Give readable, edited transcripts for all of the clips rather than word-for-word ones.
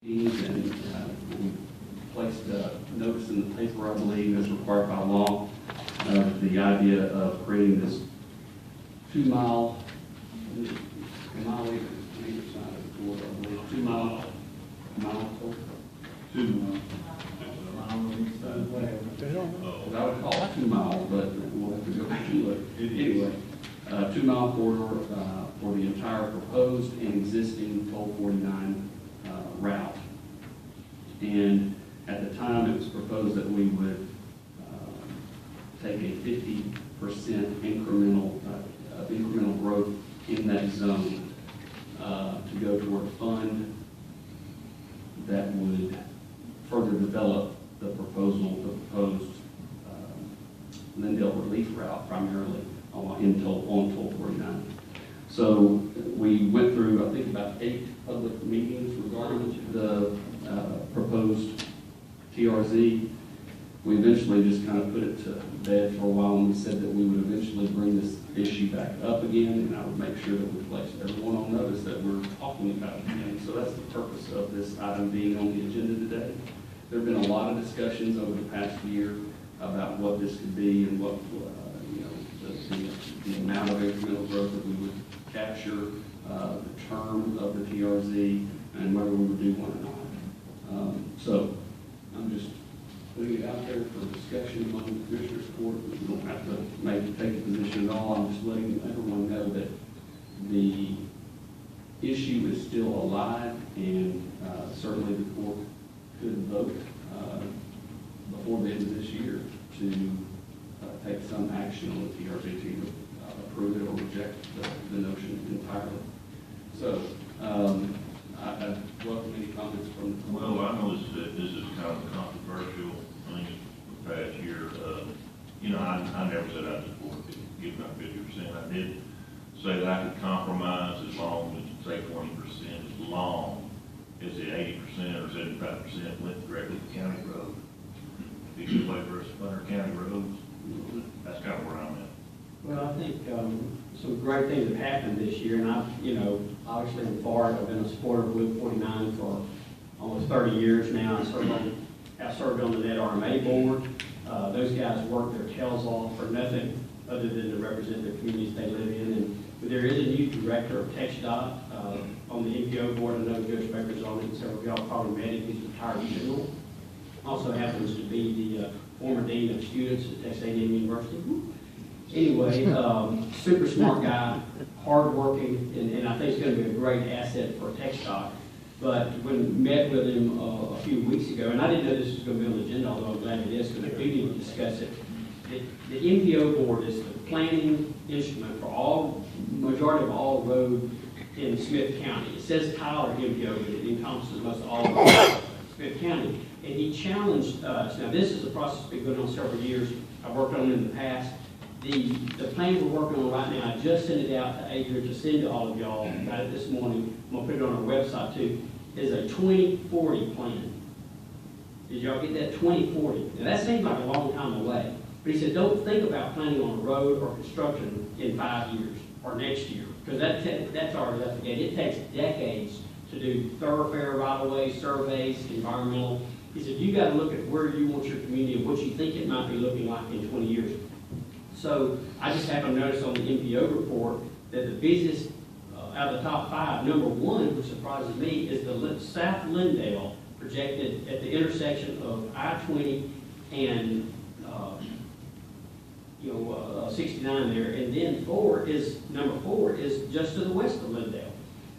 And we placed a notice in the paper, I believe, as required by law, of the idea of creating this 2 mile, either side of the board, I believe, 2 mile, so. 2 miles. I would call it 2 miles, but we'll have to go back and look. Anyway, 2 mile corridor for the entire proposed and existing toll 49 route. And at the time, it was proposed that we would take a 50% incremental growth in that zone to go toward a fund that would further develop the proposed Lindale relief route, primarily on toll 49. So we went through, I think, about 8 public meetings regarding the proposed TRZ. We eventually just kind of put it to bed for a while, and we said that we would eventually bring this issue back up again, and I would make sure that we placed everyone on notice that we're talking about it again. So that's the purpose of this item being on the agenda today. There have been a lot of discussions over the past year about what this could be and what, the amount of incremental growth that we would capture, the term of the TRZ, and whether we would do one or not. So I'm just putting it out there for discussion among the Commissioners Court. We don't have to take a position at all. I'm just letting everyone know that the issue is still alive, and certainly the court could vote before the end of this year to take some action on the TRZ to approve it or reject the notion entirely. So I welcome any comments from the Well, I know this is kind of a controversial thing the past year. I never said I support giving up 50%. I did say that I could compromise as long as, say, 20%, as long as the 80% or 75% went directly to county road. If you play for us under county roads, that's kind of where I'm at. Well, I think some great things have happened this year, and obviously in Florida, I've been a supporter of Loop 49 for almost 30 years now. I've served on the NetRMA board. Those guys work their tails off for nothing other than to represent the communities they live in. And there is a new director of TxDOT on the NPO board. I know Judge Baker's on it, and several of y'all probably met him. He's a retired general. Also happens to be the former dean of students at Texas A&M University. Anyway, super smart guy, hardworking, and I think it's going to be a great asset for TxDOT. But when we met with him a few weeks ago, and I didn't know this was going to be on the agenda, although I'm glad it is, because we do need to discuss it. The NPO board is the planning instrument for majority of all road in Smith County. It says Tyler NPO, but it encompasses most all of Smith County. And he challenged us. Now, this is a process that's been going on several years. I've worked on it in the past. The plan we're working on right now, I just sent it out to Adrian to send to all of y'all. Got it this morning. I'm going to put it on our website too. Is a 2040 plan. Did y'all get that? 2040. Now, that seems like a long time away. But he said, don't think about planning on a road or construction in 5 years or next year, because that's already up to date. It takes decades to do thoroughfare right-of-way surveys, environmental. He said, you got to look at where you want your community and what you think it might be looking like in 20 years. So I just happened to notice on the NPO report that the busiest out of the top 5, number 1, which surprises me, is the South Lindale, projected at the intersection of I-20 and 69 there, and then number 4 is just to the west of Lindale.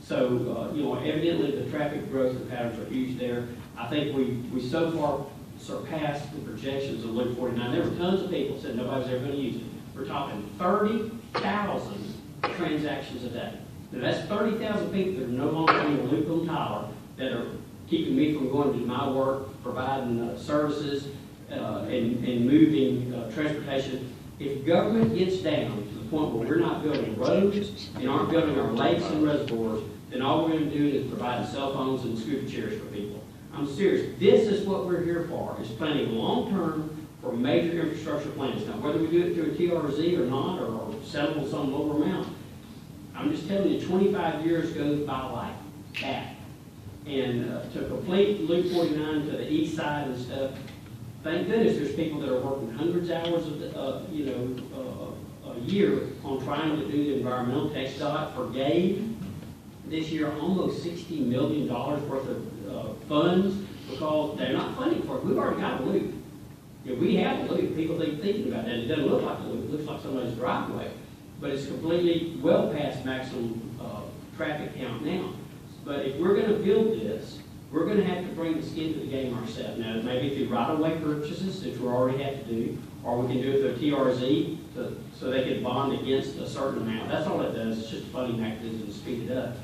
So evidently the traffic growth and patterns are huge there. I think we so far surpassed the projections of Loop 49. There were tons of people said nobody's ever going to use it. We're talking 30,000 transactions a day. Now that's 30,000 people that are no longer on the Loop on Tyler that are keeping me from going to do my work, providing services, and moving transportation. If government gets down to the point where we're not building roads and aren't building our lakes and reservoirs, then all we're going to do is provide cell phones and scooter chairs for people. I'm serious. This is what we're here for, is planning long-term for major infrastructure plans. Now, whether we do it through a TRZ or not, or settle on some lower amount, I'm just telling you, 25 years goes by like that. And to complete Loop 49 to the east side and stuff, thank goodness there's people that are working hundreds of hours a year on trying to do the environmental. TxDOT forgave this year almost $60 million worth of funds because they're not funding for it. We've already got a loop. We have a loop. People keep thinking about that. It doesn't look like a loop. It looks like somebody's driveway. But it's completely well past maximum traffic count now. But if we're going to build this, we're going to have to bring the skin to the game ourselves. Now, maybe through right-of-way purchases, which we already have to do, or we can do it through TRZ so they can bond against a certain amount. That's all it does. It's just a funding mechanism to speed it up.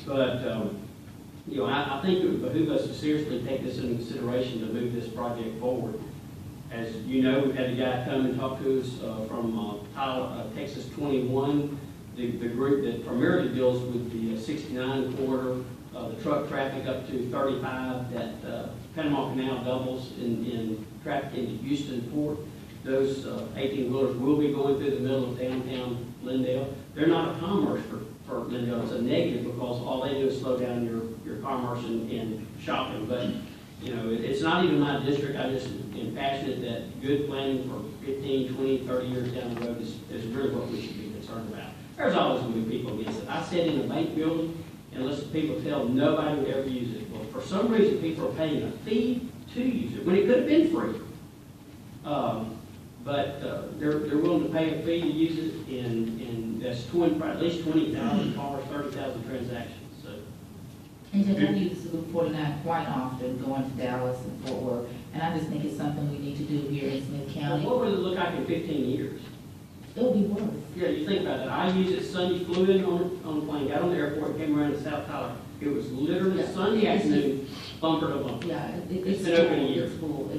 But, I think it would behoove us to seriously take this into consideration to move this project forward. As you know, we've had a guy come and talk to us from Texas 21, the group that primarily deals with the 69 corridor, the truck traffic up to 35, that Panama Canal doubles in traffic into Houston Port. Those 18-wheelers will be going through the middle of downtown Glendale. They're not a commerce for Glendale. It's a negative because all they do is slow down your commerce and shopping. But, it's not even my district. I just am passionate that good planning for 15, 20, 30 years down the road is really what we should be concerned about. There's always going to be people against it. I sat in a bank building and listened to people tell nobody would ever use it. Well, for some reason, people are paying a fee to use it when it could have been free. But they're willing to pay a fee to use it, and that's at least 20,000 cars, 30,000 transactions. So. And Judge, I use Loop 49 quite often, going to Dallas and Fort Worth, and I just think it's something we need to do here in Smith County. Well, what would it look like in 15 years? It'll be worse. Yeah, you think about that. I used it Sunday, flew in on the plane, got on the airport, came around to South Tyler. It was literally Sunday afternoon, bumper to bumper. Yeah, it's been open a year. It's full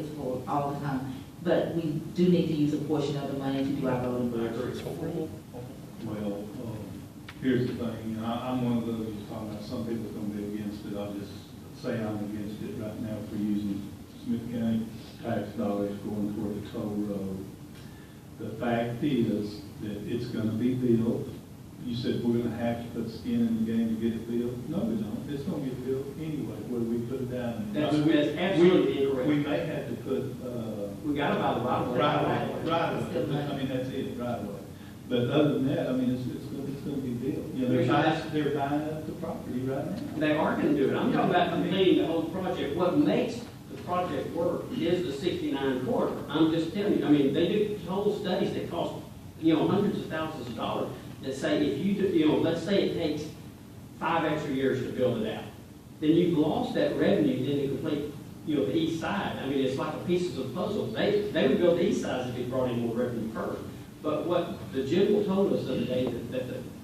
all the time. But we do need to use a portion of the money to do our voting books. Well, here's the thing, I'm one of those who's talking about some people are going to be against it. I'll just say I'm against it right now for using Smith County tax dollars going toward the toll road. The fact is that it's going to be built. You said we're going to have to put skin in the game to get it built. No, we don't. It's going to get built anyway, whether we put it down. That's absolutely incorrect. We may have to put... we got to buy the right away. Right away. I mean, that's it, right away. But other than that, I mean, it's going to be built. They're buying up the property right now. They are going to do it. I'm talking about completing the whole project. What makes the project work is the 69 corridor. I'm just telling you. I mean, they do total studies that cost, hundreds of thousands of dollars that say if you do, let's say it takes 5 extra years to build it out, then you've lost that revenue then to complete, the east side. I mean, it's like a pieces of puzzle. They would build the east side if they brought in more revenue first. But what the general told us the other day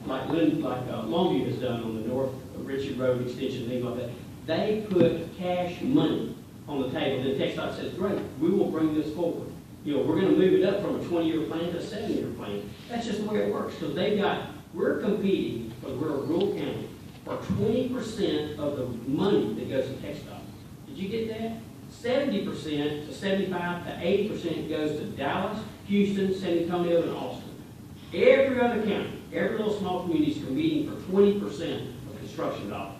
like Longview has done on the North Richard Road extension, things like that, they put cash money on the table. The TxDOT says, great, we will bring this forward. We're going to move it up from a 20-year plan to a 7-year plan. That's just the way it works. Because we're competing, because we're a rural county, for 20% of the money that goes to TxDOT. Did you get that? 70% to 75 to 80% goes to Dallas, Houston, San Antonio, and Austin. Every other county, every little small community is competing for 20% of construction dollars.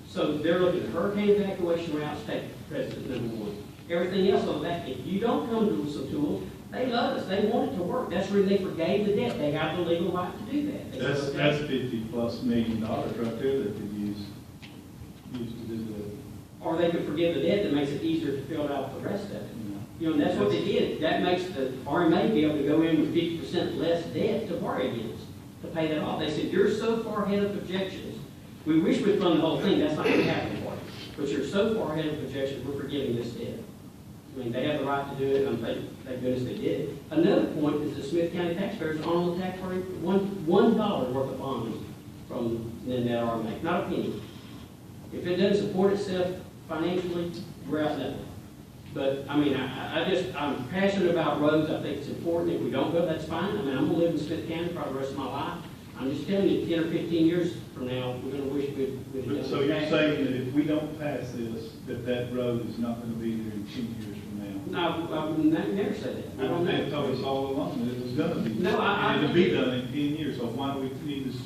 So they're looking at hurricane evacuation routes, take precedent number 1. Everything else on that, if you don't come to some tools, they love us. They want it to work. That's where they forgave the debt. They have the legal right to do that. That's $50+ million right there that could use to do that. Or they could forgive the debt that makes it easier to fill out the rest of it. And that's what they did. That makes the RMA be able to go in with 50% less debt to borrow against, to pay that off. They said, you're so far ahead of projections. We wish we'd fund the whole thing. That's not going to happen for you. But you're so far ahead of projections, we're forgiving this debt. I mean, they have the right to do it, and thank goodness they did it. Another point is the Smith County taxpayers are on the tax rate $1 worth of bonds from that RMA, not a penny. If it doesn't support itself financially, we're out nothing. But, I mean, I'm passionate about roads. I think it's important. If we don't go, that's fine. I mean, I'm going to live in Smith County probably the rest of my life. I'm just telling you, 10 or 15 years from now, we're going to wish we'd done So you're saying that if we don't pass this, that road is not going to be there in 10 years from now? No, I would never say that. I don't know. They told us all along that it was going to be. No, it'll be done in 10 years. So why do we need to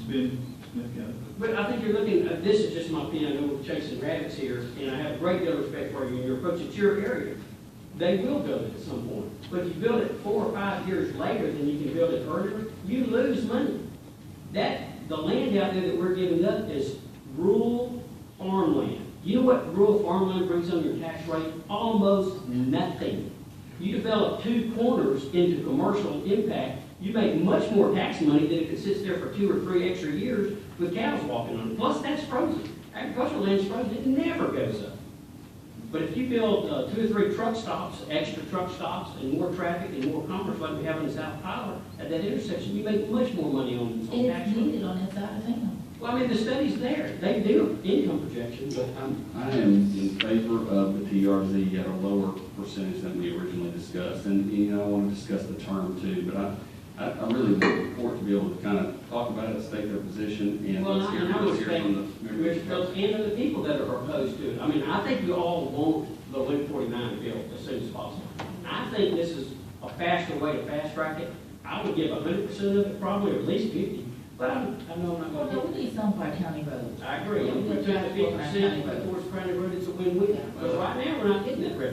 spend Smith County? But I think you're looking, this is just my opinion, I know we're chasing rabbits here, and I have a great deal of respect for you and your approach. It's your area. They will build it at some point. But if you build it 4 or 5 years later than you can build it earlier, you lose money. The land out there that we're giving up is rural farmland. You know what rural farmland brings on your tax rate? Almost nothing. You develop 2 corners into commercial impact, you make much more tax money than if it sits there for 2 or 3 extra years with cows walking on it. Plus, that's frozen. Agricultural land's frozen, it never goes up. But if you build 2 or 3 truck stops, extra truck stops, and more traffic and more commerce like we have in South Tyler, at that intersection, you make much more money on And tax it's rate. needed on that side of town. Well, I mean, the study's there. They do income projections, but I am in favor of the TRZ at a lower percentage than we originally discussed. And, you know, I want to discuss the term too, but I really want the court to be able to kind of talk about it, state their position, and well, let's hear and I from respect the Mr. members. Phelps and the people that are opposed to it. I mean, I think we all want the 149 built as soon as possible. I think this is a faster way to fast track it. I would give 100% of it, probably, or at least 50. But I know I'm not Well, going no, to. we need some for our county roads. I agree. If we took the 50% towards County Road, it's a win-win. But right now, we're not getting that revenue.